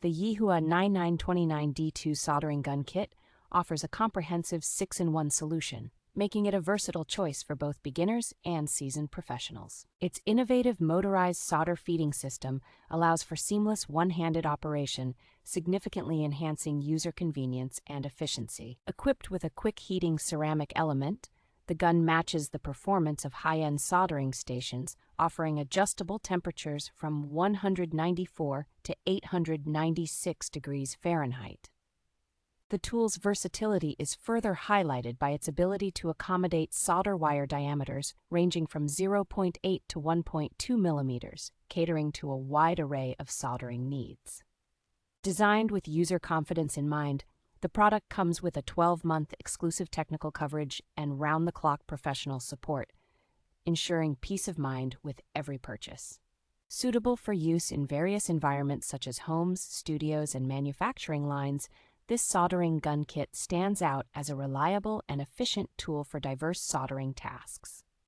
The YIHUA 9929D-II Soldering Gun Kit offers a comprehensive 6-in-1 solution, making it a versatile choice for both beginners and seasoned professionals. Its innovative motorized solder feeding system allows for seamless one-handed operation, significantly enhancing user convenience and efficiency. Equipped with a quick-heating ceramic element, the gun matches the performance of high-end soldering stations, offering adjustable temperatures from 194 to 896 degrees Fahrenheit. The tool's versatility is further highlighted by its ability to accommodate solder wire diameters ranging from 0.8 to 1.2 millimeters, catering to a wide array of soldering needs. Designed with user confidence in mind, the product comes with a 12-month exclusive technical coverage and round-the-clock professional support, ensuring peace of mind with every purchase. Suitable for use in various environments such as homes, studios, and manufacturing lines, this soldering gun kit stands out as a reliable and efficient tool for diverse soldering tasks.